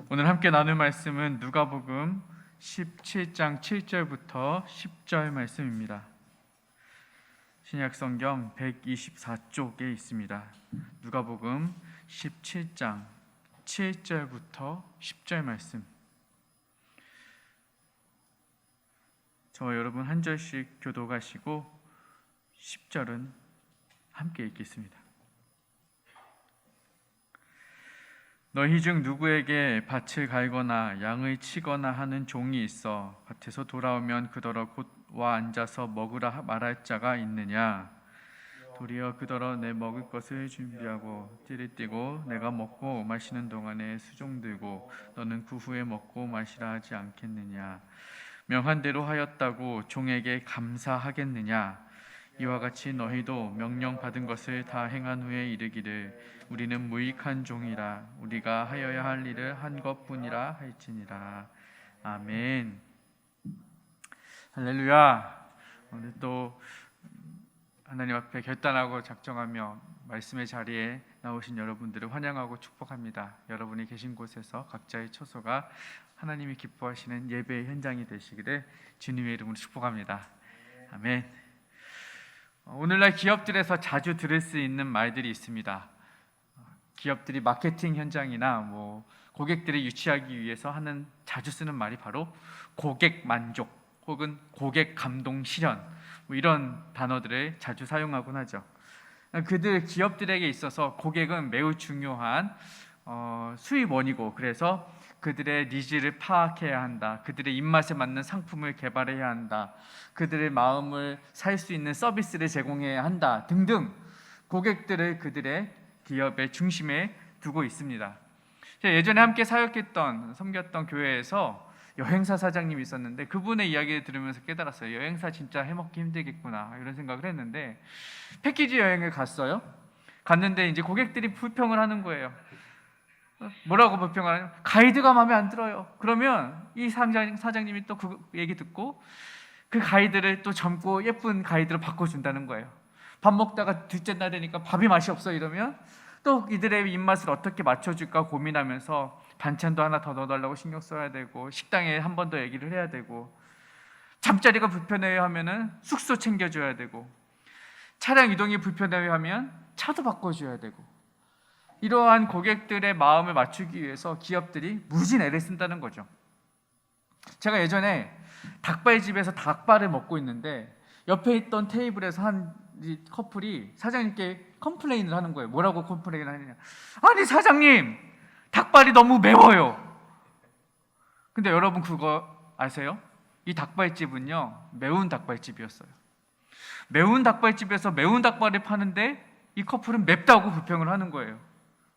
오늘 함께 나눌 말씀은 누가복음 17장 7절부터 10절 말씀입니다. 신약성경 124쪽에 있습니다. 누가복음 17장 7절부터 10절 말씀. 저와 여러분 한 절씩 교독하시고 10절은 함께 읽겠습니다. 너희 중 누구에게 밭을 갈거나 양을 치거나 하는 종이 있어 밭에서 돌아오면 그더러 곧 와 앉아서 먹으라 말할 자가 있느냐? 도리어 그더러 내 먹을 것을 준비하고 띠를 띠고 내가 먹고 마시는 동안에 수종 들고 너는 그 후에 먹고 마시라 하지 않겠느냐? 명한 대로 하였다고 종에게 감사하겠느냐? 이와 같이 너희도 명령 받은 것을 다 행한 후에 이르기를 우리는 무익한 종이라 우리가 하여야 할 일을 한 것뿐이라 할지니라. 아멘. 할렐루야. 오늘 또 하나님 앞에 결단하고 작정하며 말씀의 자리에 나오신 여러분들을 환영하고 축복합니다. 여러분이 계신 곳에서 각자의 처소가 하나님이 기뻐하시는 예배의 현장이 되시기를 주님의 이름으로 축복합니다. 아멘. 오늘날 기업들에서 자주 들을 수 있는 말들이 있습니다. 기업들이 마케팅 현장이나 고객들을 유치하기 위해서 자주 쓰는 말이 바로 고객 만족 혹은 고객 감동 실현 이런 단어들을 자주 사용하곤 하죠. 기업들에게 있어서 고객은 매우 중요한 수입원이고, 그래서 그들의 니즈를 파악해야 한다. 그들의 입맛에 맞는 상품을 개발해야 한다. 그들의 마음을 살 수 있는 서비스를 제공해야 한다. 등등 고객들을 그들의 기업의 중심에 두고 있습니다. 예전에 함께 섬겼던 교회에서 여행사 사장님이 있었는데 그분의 이야기를 들으면서 깨달았어요. 여행사 진짜 해먹기 힘들겠구나 이런 생각을 했는데, 패키지 여행을 갔는데 이제 고객들이 불평을 하는 거예요. 뭐라고 불평을 하냐면 가이드가 마음에 안 들어요. 그러면 이 사장님이 또 그 얘기 듣고 그 가이드를 또 젊고 예쁜 가이드로 바꿔준다는 거예요. 밥 먹다가 둘째 날 되니까 밥이 맛이 없어 이러면 또 이들의 입맛을 어떻게 맞춰줄까 고민하면서 반찬도 하나 더 넣어달라고 신경 써야 되고, 식당에 한 번 더 얘기를 해야 되고, 잠자리가 불편해요 하면은 숙소 챙겨줘야 되고, 차량 이동이 불편해요 하면 차도 바꿔줘야 되고, 이러한 고객들의 마음을 맞추기 위해서 기업들이 무진 애를 쓴다는 거죠. 제가 예전에 닭발집에서 닭발을 먹고 있는데 옆에 있던 테이블에서 한 커플이 사장님께 컴플레인을 하는 거예요. 뭐라고 컴플레인을 하느냐? 아니 사장님, 닭발이 너무 매워요. 근데 여러분 그거 아세요? 이 닭발집은요 매운 닭발집이었어요. 매운 닭발집에서 매운 닭발을 파는데 이 커플은 맵다고 불평을 하는 거예요.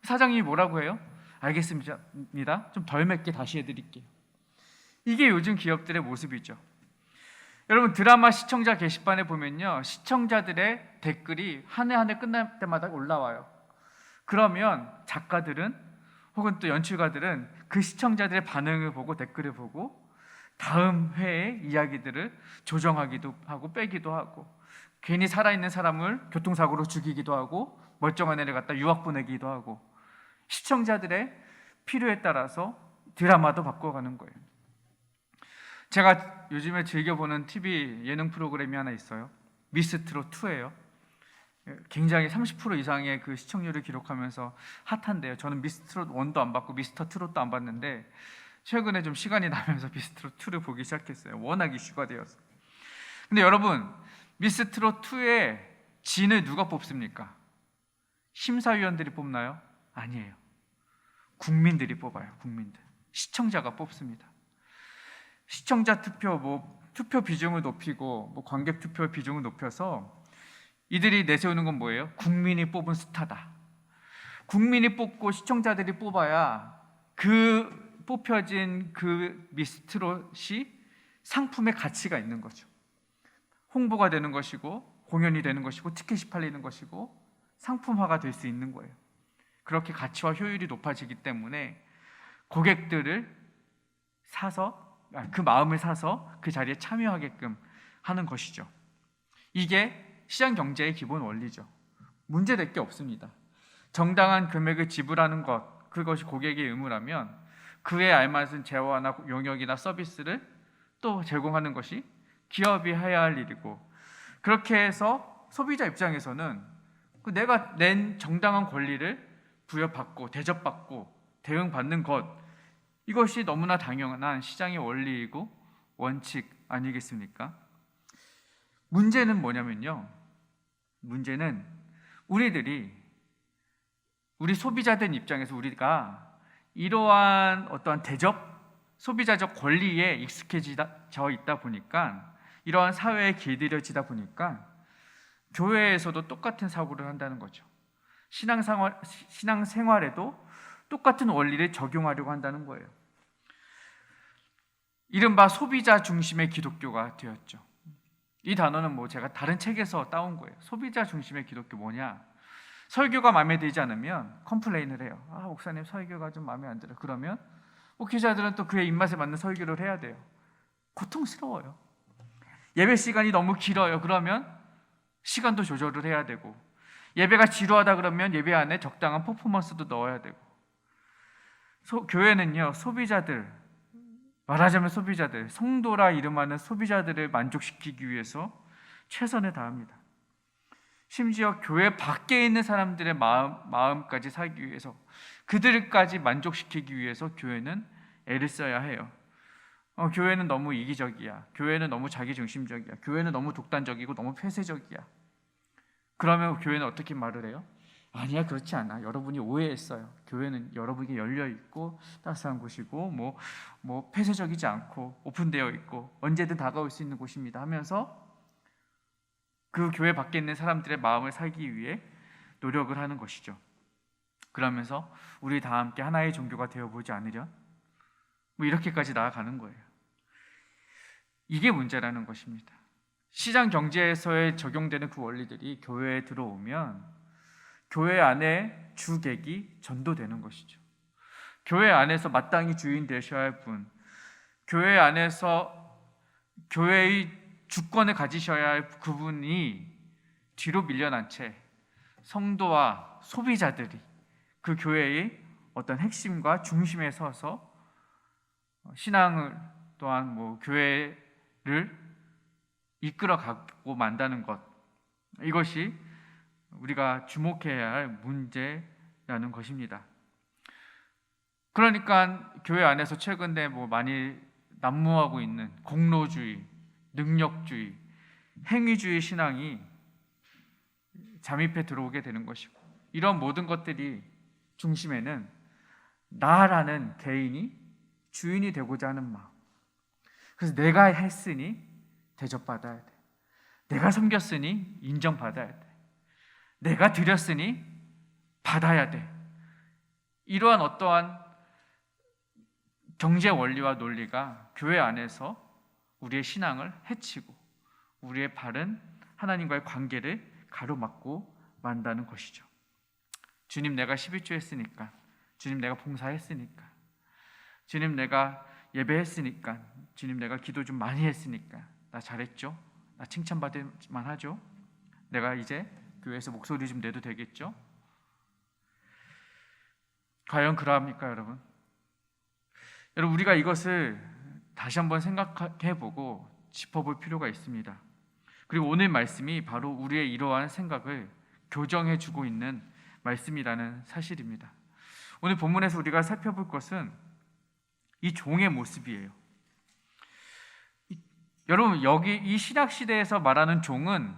사장님이 뭐라고 해요? 알겠습니다. 좀 덜 맵게 다시 해드릴게요. 이게 요즘 기업들의 모습이죠. 여러분 드라마 시청자 게시판에 보면요, 시청자들의 댓글이 한 해 끝날 때마다 올라와요. 그러면 작가들은 혹은 또 연출가들은 그 시청자들의 반응을 보고 댓글을 보고 다음 회의 이야기들을 조정하기도 하고 빼기도 하고, 괜히 살아있는 사람을 교통사고로 죽이기도 하고 멀쩡한 애를 갖다 유학 보내기도 하고, 시청자들의 필요에 따라서 드라마도 바꿔가는 거예요. 제가 요즘에 즐겨보는 TV 예능 프로그램이 하나 있어요. 미스트롯 2예요. 굉장히 30% 이상의 그 시청률을 기록하면서 핫한데요. 저는 미스트롯 1도 안 봤고 미스터 트롯도 안 봤는데 최근에 좀 시간이 나면서 미스트롯 2를 보기 시작했어요. 워낙 이슈가 되어서. 근데 여러분, 미스트롯 2의 진을 누가 뽑습니까? 심사위원들이 뽑나요? 아니에요. 국민들이 뽑아요. 국민들. 시청자가 뽑습니다. 시청자 투표, 투표 비중을 높이고 관객 투표 비중을 높여서 이들이 내세우는 건 뭐예요? 국민이 뽑은 스타다. 국민이 뽑고 시청자들이 뽑아야 그 뽑혀진 그 미스트롯이 상품의 가치가 있는 거죠. 홍보가 되는 것이고 공연이 되는 것이고 티켓이 팔리는 것이고 상품화가 될 수 있는 거예요. 그렇게 가치와 효율이 높아지기 때문에 고객들을 그 마음을 사서 그 자리에 참여하게끔 하는 것이죠. 이게 시장 경제의 기본 원리죠. 문제될 게 없습니다. 정당한 금액을 지불하는 것, 그것이 고객의 의무라면 그에 알맞은 재화나 용역이나 서비스를 또 제공하는 것이 기업이 해야 할 일이고, 그렇게 해서 소비자 입장에서는 그 내가 낸 정당한 권리를 부여받고 대접받고 대응받는 것, 이것이 너무나 당연한 시장의 원리이고 원칙 아니겠습니까? 문제는 뭐냐면요, 문제는 우리 소비자들 입장에서 우리가 이러한 어떠한 대접, 소비자적 권리에 익숙해져 있다 보니까, 이러한 사회에 길들여지다 보니까 교회에서도 똑같은 사고를 한다는 거죠. 신앙생활에도 똑같은 원리를 적용하려고 한다는 거예요. 이른바 소비자 중심의 기독교가 되었죠. 이 단어는 제가 다른 책에서 따온 거예요. 소비자 중심의 기독교 뭐냐? 설교가 마음에 들지 않으면 컴플레인을 해요. 목사님 설교가 좀 마음에 안 들어요. 그러면 목회자들은 또 그의 입맛에 맞는 설교를 해야 돼요. 고통스러워요. 예배 시간이 너무 길어요. 그러면 시간도 조절을 해야 되고, 예배가 지루하다 그러면 예배 안에 적당한 퍼포먼스도 넣어야 되고, 교회는요, 말하자면 소비자들, 성도라 이름하는 소비자들을 만족시키기 위해서 최선을 다합니다. 심지어 교회 밖에 있는 사람들의 마음까지 살기 위해서, 그들까지 만족시키기 위해서 교회는 애를 써야 해요. 교회는 너무 이기적이야. 교회는 너무 자기중심적이야. 교회는 너무 독단적이고 너무 폐쇄적이야. 그러면 교회는 어떻게 말을 해요? 아니야, 그렇지 않아. 여러분이 오해했어요. 교회는 여러분에게 열려있고 따스한 곳이고 폐쇄적이지 않고 오픈되어 있고 언제든 다가올 수 있는 곳입니다 하면서 그 교회 밖에 있는 사람들의 마음을 살기 위해 노력을 하는 것이죠. 그러면서 우리 다 함께 하나의 종교가 되어보지 않으려? 이렇게까지 나아가는 거예요. 이게 문제라는 것입니다. 시장 경제에서의 적용되는 그 원리들이 교회에 들어오면 교회 안에 주객이 전도되는 것이죠. 교회 안에서 마땅히 주인 되셔야 할 분, 교회 안에서 교회의 주권을 가지셔야 할 그분이 뒤로 밀려난 채 성도와 소비자들이 그 교회의 어떤 핵심과 중심에 서서 신앙을 또한 교회를 이끌어가고 만다는 것, 이것이 우리가 주목해야 할 문제라는 것입니다. 그러니까 교회 안에서 최근에 많이 난무하고 있는 공로주의, 능력주의, 행위주의 신앙이 잠입해 들어오게 되는 것이고, 이런 모든 것들이 중심에는 나라는 개인이 주인이 되고자 하는 마음, 그래서 내가 했으니 대접받아야 돼, 내가 섬겼으니 인정받아야 돼, 내가 드렸으니 받아야 돼, 이러한 어떠한 경제 원리와 논리가 교회 안에서 우리의 신앙을 해치고 우리의 바른 하나님과의 관계를 가로막고 만다는 것이죠. 주님, 내가 11조 했으니까, 주님, 내가 봉사했으니까, 주님, 내가 예배했으니까, 주님, 내가 기도 좀 많이 했으니까, 나 잘했죠? 나 칭찬받을 만하죠? 내가 이제 교회에서 목소리 좀 내도 되겠죠? 과연 그러합니까, 여러분? 여러분, 우리가 이것을 다시 한번 생각해보고 짚어볼 필요가 있습니다. 그리고 오늘 말씀이 바로 우리의 이러한 생각을 교정해주고 있는 말씀이라는 사실입니다. 오늘 본문에서 우리가 살펴볼 것은 이 종의 모습이에요. 여러분, 여기 이 신약 시대에서 말하는 종은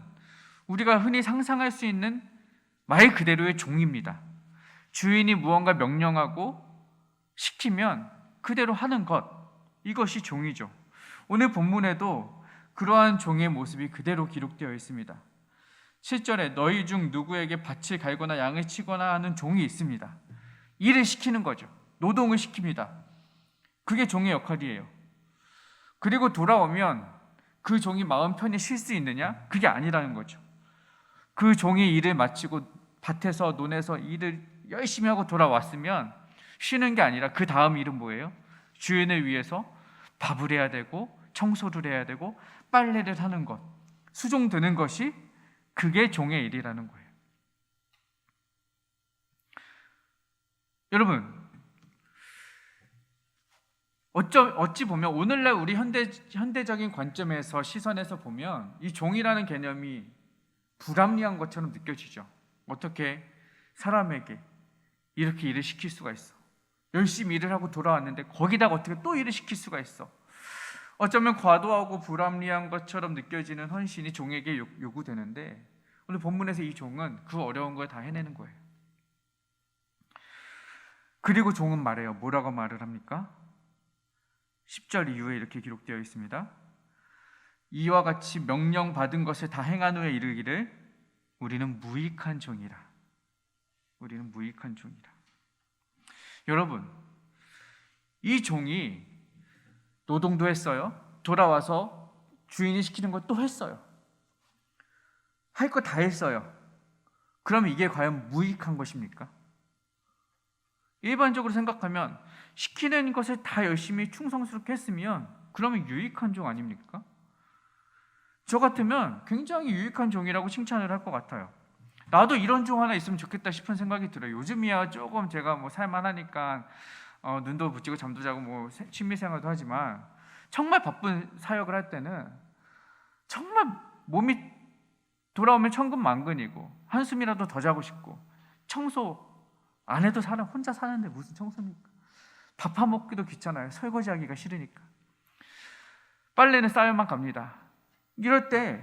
우리가 흔히 상상할 수 있는 말 그대로의 종입니다. 주인이 무언가 명령하고 시키면 그대로 하는 것, 이것이 종이죠. 오늘 본문에도 그러한 종의 모습이 그대로 기록되어 있습니다. 7절에 너희 중 누구에게 밭을 갈거나 양을 치거나 하는 종이 있습니다. 일을 시키는 거죠. 노동을 시킵니다. 그게 종의 역할이에요. 그리고 돌아오면 그 종이 마음 편히 쉴 수 있느냐? 그게 아니라는 거죠. 그 종이 일을 마치고 밭에서 논에서 일을 열심히 하고 돌아왔으면 쉬는 게 아니라 그 다음 일은 뭐예요? 주인을 위해서 밥을 해야 되고 청소를 해야 되고 빨래를 하는 것, 수종드는 것이 그게 종의 일이라는 거예요. 여러분, 어찌 보면 오늘날 우리 현대적인 관점에서 시선에서 보면 이 종이라는 개념이 불합리한 것처럼 느껴지죠. 어떻게 사람에게 이렇게 일을 시킬 수가 있어? 열심히 일을 하고 돌아왔는데 거기다가 어떻게 또 일을 시킬 수가 있어? 어쩌면 과도하고 불합리한 것처럼 느껴지는 헌신이 종에게 요구되는데 오늘 본문에서 이 종은 그 어려운 걸 다 해내는 거예요. 그리고 종은 말해요. 뭐라고 말을 합니까? 10절 이후에 이렇게 기록되어 있습니다. 이와 같이 명령받은 것을 다 행한 후에 이르기를 우리는 무익한 종이라. 우리는 무익한 종이라. 여러분, 이 종이 노동도 했어요. 돌아와서 주인이 시키는 것 또 했어요. 할 거 다 했어요. 그럼 이게 과연 무익한 것입니까? 일반적으로 생각하면 시키는 것을 다 열심히 충성스럽게 했으면 그러면 유익한 종 아닙니까? 저 같으면 굉장히 유익한 종이라고 칭찬을 할 것 같아요. 나도 이런 종 하나 있으면 좋겠다 싶은 생각이 들어요. 요즘이야 조금 제가 뭐 살만하니까 눈도 붙이고 잠도 자고 뭐 취미생활도 하지만 정말 바쁜 사역을 할 때는 정말 몸이 돌아오면 천근만근이고 한숨이라도 더 자고 싶고 청소 안 해도 혼자 사는데 무슨 청소입니까? 밥 한 먹기도 귀찮아요. 설거지하기가 싫으니까. 빨래는 쌓여만 갑니다. 이럴 때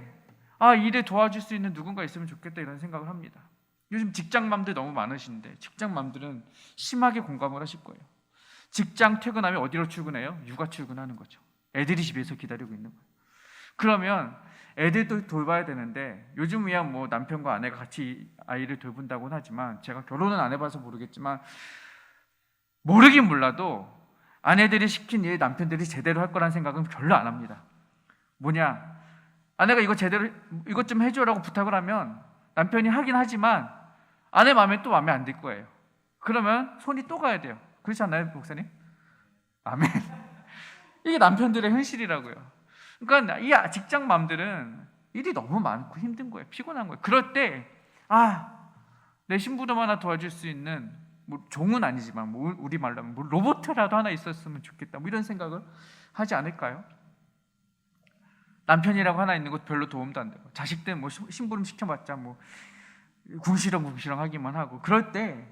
일에 도와줄 수 있는 누군가 있으면 좋겠다 이런 생각을 합니다. 요즘 직장맘들 너무 많으신데 직장맘들은 심하게 공감을 하실 거예요. 직장 퇴근하면 어디로 출근해요? 육아 출근하는 거죠. 애들이 집에서 기다리고 있는 거예요. 그러면 애들도 돌봐야 되는데 요즘이야 뭐 남편과 아내가 같이 아이를 돌본다고는 하지만 제가 결혼은 안 해봐서 모르겠지만 모르긴 몰라도 아내들이 시킨 일 남편들이 제대로 할 거란 생각은 별로 안 합니다. 뭐냐, 아내가 이것 좀 해줘라고 부탁을 하면 남편이 하긴 하지만 아내 마음에 또 마음에 안 들 거예요. 그러면 손이 또 가야 돼요. 그렇지 않나요, 목사님? 아멘. 이게 남편들의 현실이라고요. 그러니까 이 직장맘들은 일이 너무 많고 힘든 거예요. 피곤한 거예요. 그럴 때 내 신부름 하나 도와줄 수 있는 뭐 종은 아니지만 뭐 우리 말로 하면 뭐 로봇이라도 하나 있었으면 좋겠다. 뭐 이런 생각을 하지 않을까요? 남편이라고 하나 있는 것 별로 도움도 안 되고 자식들 뭐 심부름 시켜봤자 뭐 궁시렁 하기만 하고 그럴 때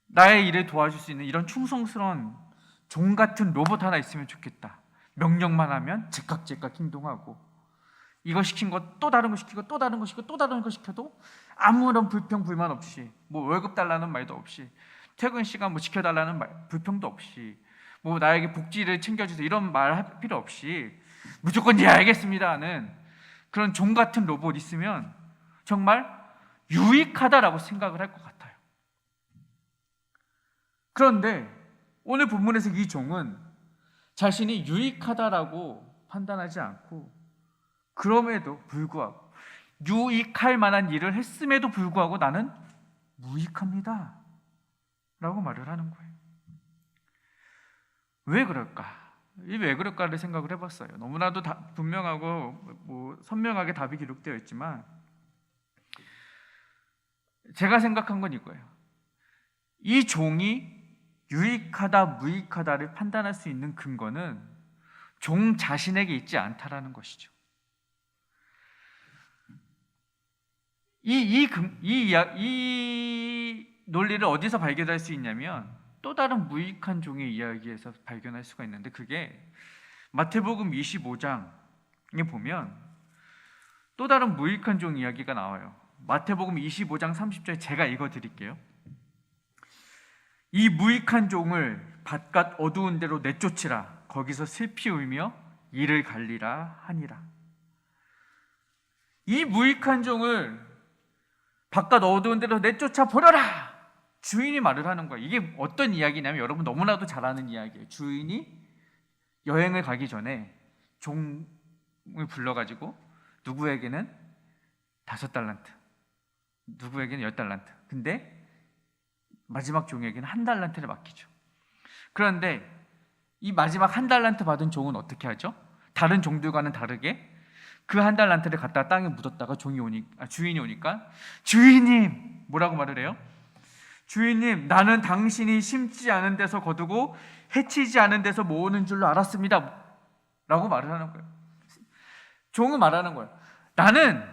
나의 일을 도와줄 수 있는 이런 충성스러운 종 같은 로봇 하나 있으면 좋겠다. 명령만 하면 즉각 행동하고 이거 시킨 거 또 다른 거 시키고 또 다른 거 시키고 또 다른 거 시켜도 아무런 불평불만 없이 뭐 월급 달라는 말도 없이 퇴근 시간 뭐 지켜달라는 불평도 없이 뭐 나에게 복지를 챙겨주세요 이런 말 할 필요 없이 무조건 예 알겠습니다 하는 그런 종 같은 로봇 있으면 정말 유익하다라고 생각을 할 것 같아요. 그런데 오늘 본문에서 이 종은 자신이 유익하다라고 판단하지 않고 그럼에도 불구하고 유익할 만한 일을 했음에도 불구하고 나는 무익합니다 라고 말을 하는 거예요. 왜 그럴까? 이 왜 그럴까를 생각을 해봤어요. 너무나도 분명하고 뭐 선명하게 답이 기록되어 있지만 제가 생각한 건 이거예요. 이 종이 유익하다 무익하다를 판단할 수 있는 근거는 종 자신에게 있지 않다라는 것이죠. 이 논리를 어디서 발견할 수 있냐면 또 다른 무익한 종의 이야기에서 발견할 수가 있는데 그게 마태복음 25장에 보면 또 다른 무익한 종 이야기가 나와요. 마태복음 25장 30절에 제가 읽어드릴게요. 이 무익한 종을 바깥 어두운 데로 내쫓으라. 거기서 슬피 울며 이를 갈리라 하니라. 이 무익한 종을 바깥 어두운 데로 내쫓아 버려라. 주인이 말을 하는 거예요. 이게 어떤 이야기냐면 여러분 너무나도 잘 아는 이야기예요. 주인이 여행을 가기 전에 종을 불러가지고 누구에게는 5달란트, 누구에게는 10달란트. 근데 마지막 종에게는 1달란트를 맡기죠. 그런데 이 마지막 1달란트 받은 종은 어떻게 하죠? 다른 종들과는 다르게 그 1달란트를 갖다가 땅에 묻었다가 주인이 오니까 주인님 뭐라고 말을 해요? 주인님, 나는 당신이 심지 않은 데서 거두고 해치지 않은 데서 모으는 줄로 알았습니다 라고 말을 하는 거예요. 종은 말하는 거예요. 나는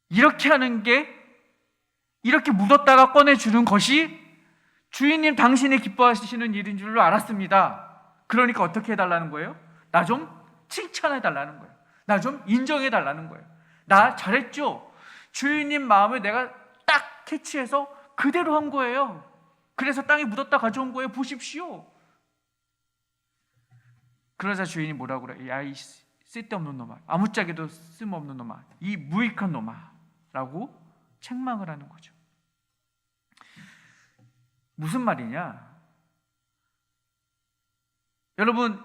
이렇게 하는 게, 이렇게 묻었다가 꺼내주는 것이 주인님 당신이 기뻐하시는 일인 줄로 알았습니다. 그러니까 어떻게 해달라는 거예요? 나 좀 칭찬해달라는 거예요. 나 좀 인정해달라는 거예요. 나 잘했죠? 주인님 마음을 내가 딱 캐치해서 그대로 한 거예요. 그래서 땅에 묻었다 가져온 거예요. 보십시오. 그러자 주인이 뭐라고 그래? 야, 이 쓸데없는 놈아, 아무짝에도 쓸모없는 놈아, 이 무익한 놈아 라고 책망을 하는 거죠. 무슨 말이냐? 여러분,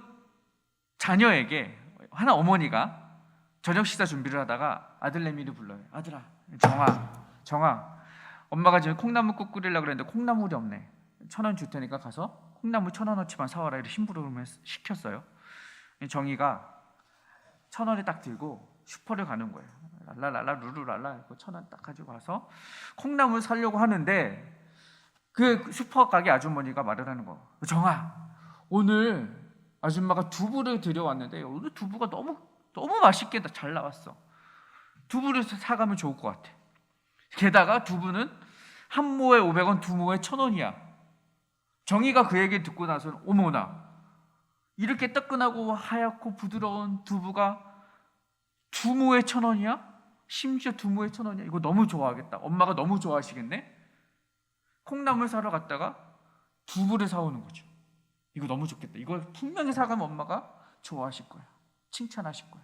자녀에게 하나 어머니가 저녁 식사 준비를 하다가 아들내미를 불러요. 아들아, 정아, 엄마가 지금 콩나물국 끓이려고 그랬는데 콩나물이 없네. 1,000원 줄 테니까 가서 콩나물 1,000원어치만 사와라. 이렇게 심부름을 시켰어요. 정이가 1,000원을 딱 들고 슈퍼를 가는 거예요. 랄랄랄라 루루랄라 1,000원 딱 가지고 와서 콩나물 사려고 하는데 그 슈퍼 가게 아주머니가 말을 하는 거. 정아, 오늘 아줌마가 두부를 들여왔는데 오늘 두부가 너무 맛있게 잘 나왔어. 두부를 사가면 좋을 것 같아. 게다가 두부는 한 모에 500원, 두 모에 1,000원이야. 정이가 그 얘기 듣고 나서는 어머나, 이렇게 따끈하고 하얗고 부드러운 두부가 두 모에 1,000원이야? 심지어 두 모에 1,000원이야? 이거 너무 좋아하겠다. 엄마가 너무 좋아하시겠네? 콩나물 사러 갔다가 두부를 사오는 거죠. 이거 너무 좋겠다. 이걸 분명히 사가면 엄마가 좋아하실 거야. 칭찬하실 거야.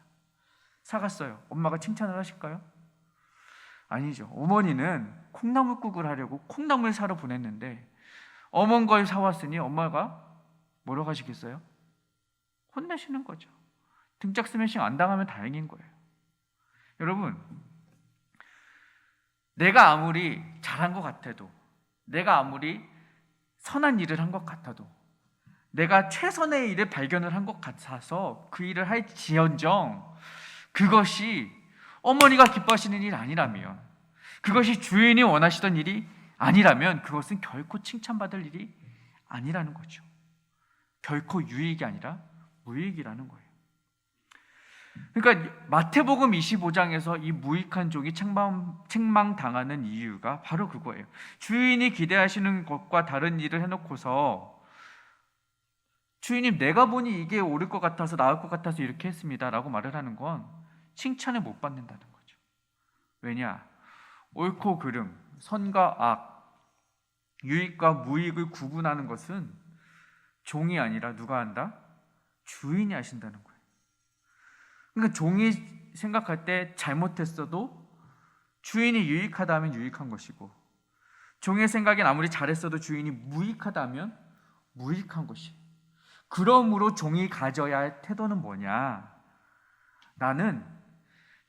사갔어요. 엄마가 칭찬을 하실까요? 아니죠. 어머니는 콩나물국을 하려고 콩나물 사러 보냈는데 어머니 걸 사왔으니 엄마가 뭐라고 하시겠어요? 혼내시는 거죠. 등짝 스매싱 안 당하면 다행인 거예요. 여러분, 내가 아무리 잘한 것 같아도, 내가 아무리 선한 일을 한 것 같아도, 내가 최선의 일을 발견을 한 것 같아서 그 일을 할지언정 그것이 어머니가 기뻐하시는 일이 아니라면, 그것이 주인이 원하시던 일이 아니라면 그것은 결코 칭찬받을 일이 아니라는 거죠. 결코 유익이 아니라 무익이라는 거예요. 그러니까 마태복음 25장에서 이 무익한 종이 책망당하는 이유가 바로 그거예요. 주인이 기대하시는 것과 다른 일을 해놓고서 주인님, 내가 보니 이게 옳을 것 같아서 나을 것 같아서 이렇게 했습니다 라고 말을 하는 건 칭찬을 못 받는다는 거죠. 왜냐? 옳고 그름, 선과 악, 유익과 무익을 구분하는 것은 종이 아니라 누가 한다? 주인이 하신다는 거예요. 그러니까 종이 생각할 때 잘못했어도 주인이 유익하다면 유익한 것이고, 종의 생각엔 아무리 잘했어도 주인이 무익하다면 무익한 것이에요. 그러므로 종이 가져야 할 태도는 뭐냐? 나는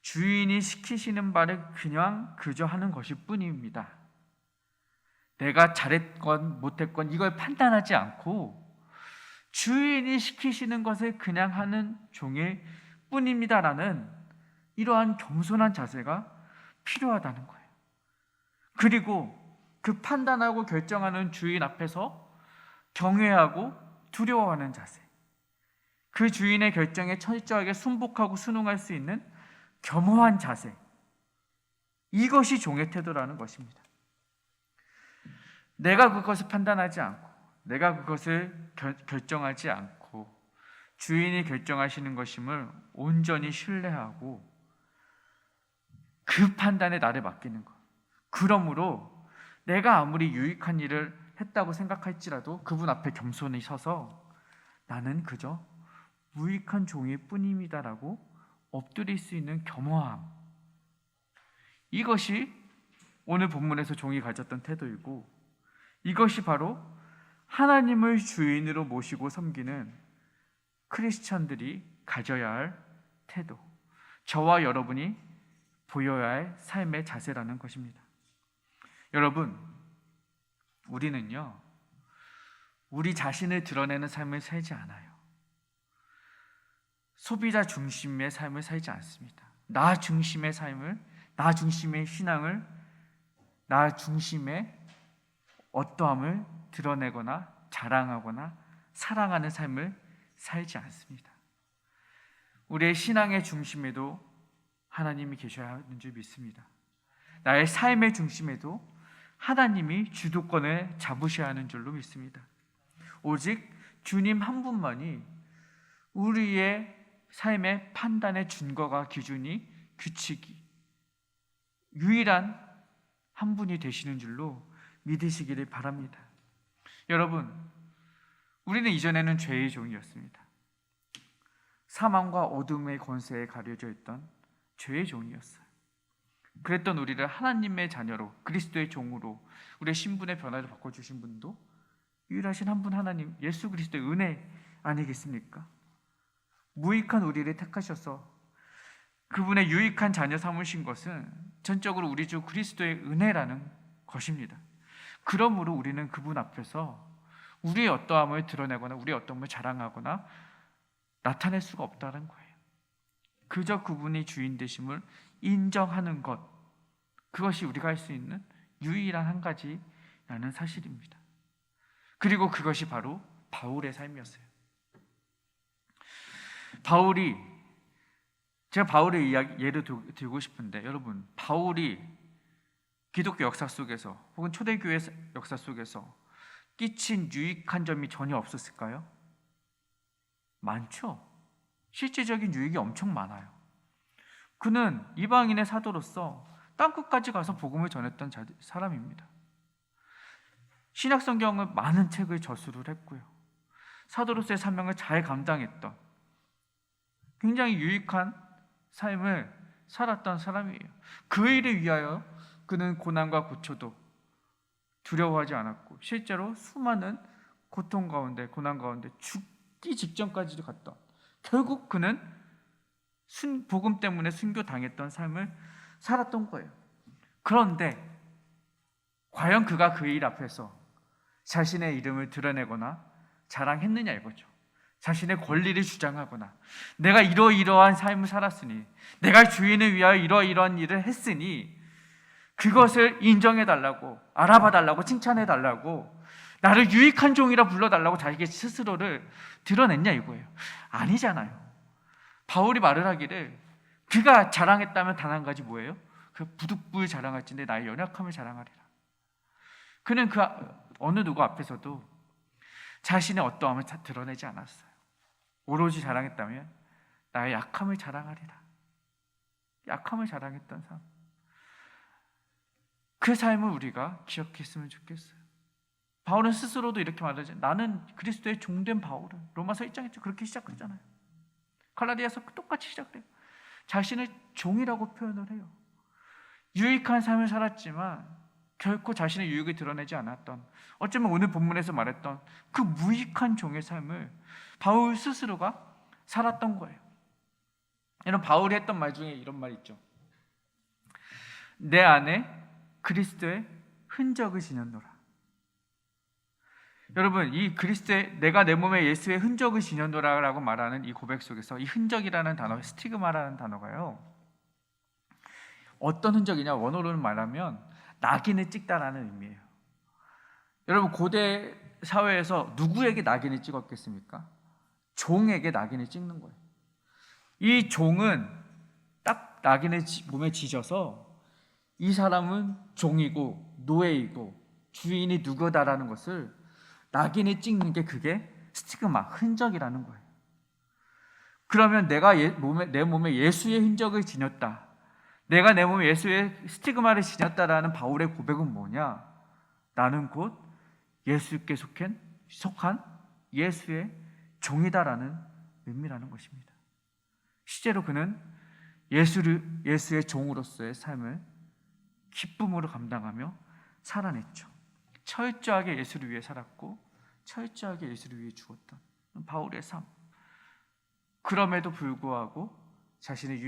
주인이 시키시는 바를 그냥 그저 하는 것일 뿐입니다. 내가 잘했건 못했건 이걸 판단하지 않고 주인이 시키시는 것을 그냥 하는 종일 뿐입니다라는 이러한 겸손한 자세가 필요하다는 거예요. 그리고 그 판단하고 결정하는 주인 앞에서 경외하고 두려워하는 자세, 그 주인의 결정에 철저하게 순복하고 순응할 수 있는 겸허한 자세, 이것이 종의 태도라는 것입니다. 내가 그것을 판단하지 않고, 내가 그것을 결정하지 않고 주인이 결정하시는 것임을 온전히 신뢰하고 그 판단에 나를 맡기는 것. 그러므로 내가 아무리 유익한 일을 했다고 생각할지라도 그분 앞에 겸손히 서서 나는 그저 무익한 종일 뿐입니다라고 엎드릴 수 있는 겸허함, 이것이 오늘 본문에서 종이 가졌던 태도이고, 이것이 바로 하나님을 주인으로 모시고 섬기는 크리스찬들이 가져야 할 태도, 저와 여러분이 보여야 할 삶의 자세라는 것입니다. 여러분, 우리는요, 우리 자신을 드러내는 삶을 살지 않아요. 소비자 중심의 삶을 살지 않습니다. 나 중심의 삶을, 나 중심의 신앙을, 나 중심의 어떠함을 드러내거나 자랑하거나 사랑하는 삶을 살지 않습니다. 우리의 신앙의 중심에도 하나님이 계셔야 하는 줄 믿습니다. 나의 삶의 중심에도 하나님이 주도권을 잡으셔야 하는 줄로 믿습니다. 오직 주님 한 분만이 우리의 삶의 판단의 준거가 기준이 규칙이 유일한 한 분이 되시는 줄로 믿으시기를 바랍니다. 여러분, 우리는 이전에는 죄의 종이었습니다. 사망과 어둠의 권세에 가려져 있던 죄의 종이었어요. 그랬던 우리를 하나님의 자녀로, 그리스도의 종으로 우리의 신분의 변화를 바꿔주신 분도 유일하신 한 분 하나님 예수 그리스도의 은혜 아니겠습니까? 무익한 우리를 택하셔서 그분의 유익한 자녀 삼으신 것은 전적으로 우리 주 그리스도의 은혜라는 것입니다. 그러므로 우리는 그분 앞에서 우리의 어떠함을 드러내거나 우리의 어떠함을 자랑하거나 나타낼 수가 없다는 거예요. 그저 그분이 주인 되심을 인정하는 것, 그것이 우리가 할 수 있는 유일한 한 가지라는 사실입니다. 그리고 그것이 바로 바울의 삶이었어요. 제가 바울의 이야기 예를 들고 싶은데, 여러분, 바울이 기독교 역사 속에서 혹은 초대교회 역사 속에서 끼친 유익한 점이 전혀 없었을까요? 많죠. 실제적인 유익이 엄청 많아요. 그는 이방인의 사도로서 땅끝까지 가서 복음을 전했던 사람입니다. 신약 성경은 많은 책을 저술을 했고요. 사도로서의 사명을 잘 감당했던 굉장히 유익한 삶을 살았던 사람이에요. 그 일을 위하여 그는 고난과 고초도 두려워하지 않았고 실제로 수많은 고통 가운데, 고난 가운데 죽기 직전까지도 갔던, 결국 그는 복음 때문에 순교당했던 삶을 살았던 거예요. 그런데 과연 그가 그 일 앞에서 자신의 이름을 드러내거나 자랑했느냐 이거죠. 자신의 권리를 주장하거나 내가 이러이러한 삶을 살았으니, 내가 주인을 위하여 이러이러한 일을 했으니 그것을 인정해달라고, 알아봐달라고, 칭찬해달라고, 나를 유익한 종이라 불러달라고 자기 스스로를 드러냈냐 이거예요. 아니잖아요. 바울이 말을 하기를 그가 자랑했다면 단 한 가지 뭐예요? 그 부득불 자랑할진대 나의 연약함을 자랑하리라. 그는 그 어느 누구 앞에서도 자신의 어떠함을 드러내지 않았어요. 오로지 자랑했다면 나의 약함을 자랑하리라. 약함을 자랑했던 삶, 그 삶을 우리가 기억했으면 좋겠어요. 바울은 스스로도 이렇게 말하죠. 나는 그리스도의 종된 바울은, 로마서 1장에 그렇게 시작했잖아요. 갈라디아서 똑같이 시작돼요. 자신을 종이라고 표현을 해요. 유익한 삶을 살았지만 결코 자신의 유익을 드러내지 않았던, 어쩌면 오늘 본문에서 말했던 그 무익한 종의 삶을 바울 스스로가 살았던 거예요. 여러분, 바울이 했던 말 중에 이런 말 있죠. 내 안에 그리스도의 흔적을 지녔노라. 여러분, 이 그리스도의, 내가 내 몸에 예수의 흔적을 지녔노라라고 말하는 이 고백 속에서 이 흔적이라는 단어, 스티그마라는 단어가요, 어떤 흔적이냐, 원어로는 말하면 낙인을 찍다라는 의미예요. 여러분, 고대 사회에서 누구에게 낙인을 찍었겠습니까? 종에게 낙인을 찍는 거예요. 이 종은 딱 낙인을 몸에 지져서 이 사람은 종이고 노예이고 주인이 누구다라는 것을 낙인을 찍는 게, 그게 스티그마, 흔적이라는 거예요. 그러면 내가 내 몸에 예수의 흔적을 지녔다, 내가 내 몸에 예수의 스티그마를 지녔다라는 바울의 고백은 뭐냐? 나는 곧 예수께 속한 예수의 종이다라는 의미라는 것입니다. 실제로 그는 예수의 종으로서의 삶을 기쁨으로 감당하며 살아냈죠. 철저하게 예수를 위해 살았고 철저하게 예수를 위해 죽었던 바울의 삶. 그럼에도 불구하고 자신의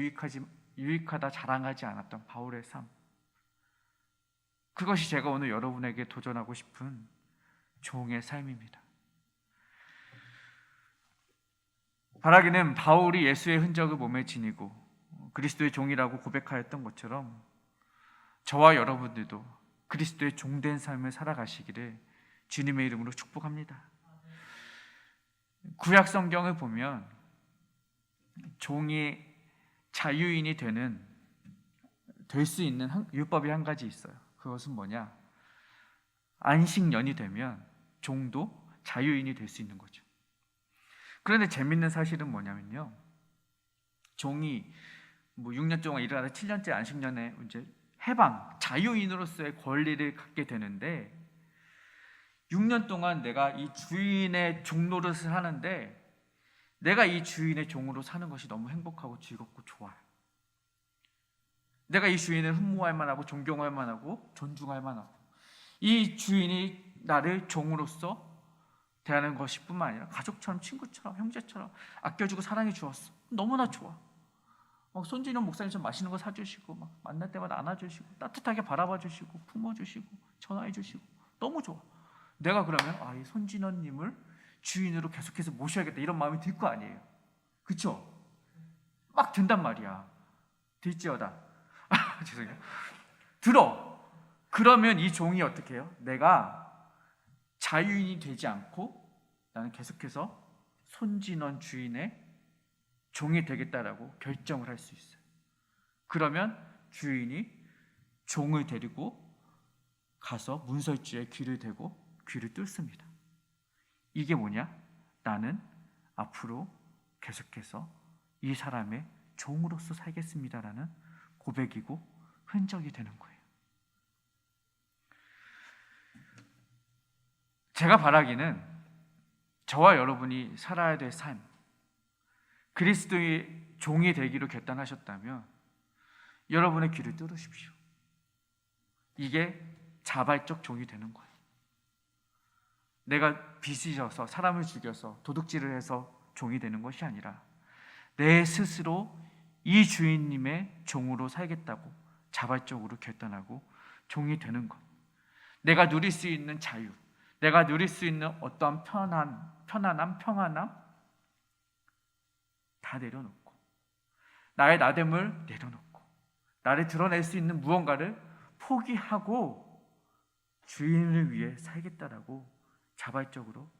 유익하다 자랑하지 않았던 바울의 삶. 그것이 제가 오늘 여러분에게 도전하고 싶은 종의 삶입니다. 바라기는 바울이 예수의 흔적을 몸에 지니고 그리스도의 종이라고 고백하였던 것처럼 저와 여러분들도 그리스도의 종된 삶을 살아가시기를 주님의 이름으로 축복합니다. 구약 성경을 보면 종이 자유인이 될 수 있는 율법이 한 가지 있어요. 그것은 뭐냐? 안식년이 되면 종도 자유인이 될 수 있는 거죠. 그런데 재밌는 사실은 뭐냐면요, 종이 6년 동안 일을 하다 7년째 안식년에 이제 해방, 자유인으로서의 권리를 갖게 되는데, 6년 동안 내가 이 주인의 종 노릇을 하는데 내가 이 주인의 종으로 사는 것이 너무 행복하고 즐겁고 좋아요. 내가 이 주인을 흠모할 만하고 존경할 만하고 존중할 만하고, 이 주인이 나를 종으로서 대하는 것이 뿐만 아니라 가족처럼, 친구처럼, 형제처럼 아껴주고 사랑해 주었어. 너무나 좋아. 손진영 목사님처럼 맛있는 거 사주시고, 막 만날 때마다 안아주시고, 따뜻하게 바라봐 주시고, 품어주시고, 전화해 주시고, 너무 좋아. 내가 그러면 이 손진원님을 주인으로 계속해서 모셔야겠다, 이런 마음이 들 거 아니에요. 그쵸? 막 든단 말이야. 들지어다. 죄송해요. 들어. 그러면 이 종이 어떻게 해요? 내가 자유인이 되지 않고 나는 계속해서 손진원 주인의 종이 되겠다라고 결정을 할 수 있어요. 그러면 주인이 종을 데리고 가서 문설주에 귀를 대고 귀를 뚫습니다. 이게 뭐냐? 나는 앞으로 계속해서 이 사람의 종으로서 살겠습니다라는 고백이고 흔적이 되는 거예요. 제가 바라기는 저와 여러분이 살아야 될 삶, 그리스도의 종이 되기로 결단하셨다면 여러분의 귀를 뚫으십시오. 이게 자발적 종이 되는 거예요. 내가 빚을 져서 사람을 죽여서 도둑질을 해서 종이 되는 것이 아니라 내 스스로 이 주인님의 종으로 살겠다고 자발적으로 결단하고 종이 되는 것. 내가 누릴 수 있는 자유, 내가 누릴 수 있는 어떠한 편안함, 평안함 다 내려놓고, 나의 나됨을 내려놓고, 나를 드러낼 수 있는 무언가를 포기하고 주인을 위해 살겠다라고 자발적으로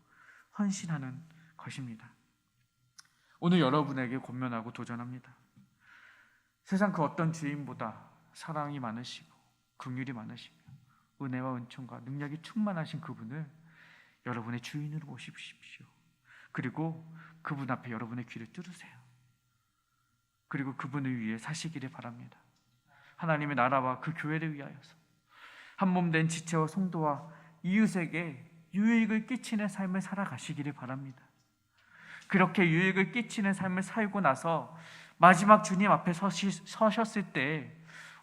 헌신하는 것입니다. 오늘 여러분에게 권면하고 도전합니다. 세상 그 어떤 주인보다 사랑이 많으시고 긍휼이 많으시며 은혜와 은총과 능력이 충만하신 그분을 여러분의 주인으로 모십시오. 그리고 그분 앞에 여러분의 귀를 뚫으세요. 그리고 그분을 위해 사시기를 바랍니다. 하나님의 나라와 그 교회를 위하여서 한몸된 지체와 성도와 이웃에게 유익을 끼치는 삶을 살아가시기를 바랍니다. 그렇게 유익을 끼치는 삶을 살고 나서 마지막 주님 앞에 서셨을 때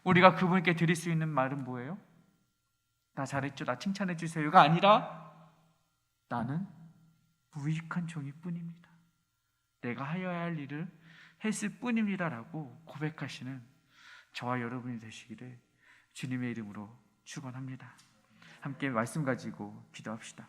우리가 그분께 드릴 수 있는 말은 뭐예요? 나 잘했죠, 나 칭찬해 주세요가 아니라 나는 무익한 종일 뿐입니다. 내가 하여야 할 일을 했을 뿐입니다라고 고백하시는 저와 여러분이 되시기를 주님의 이름으로 축원합니다. 함께 말씀 가지고 기도합시다.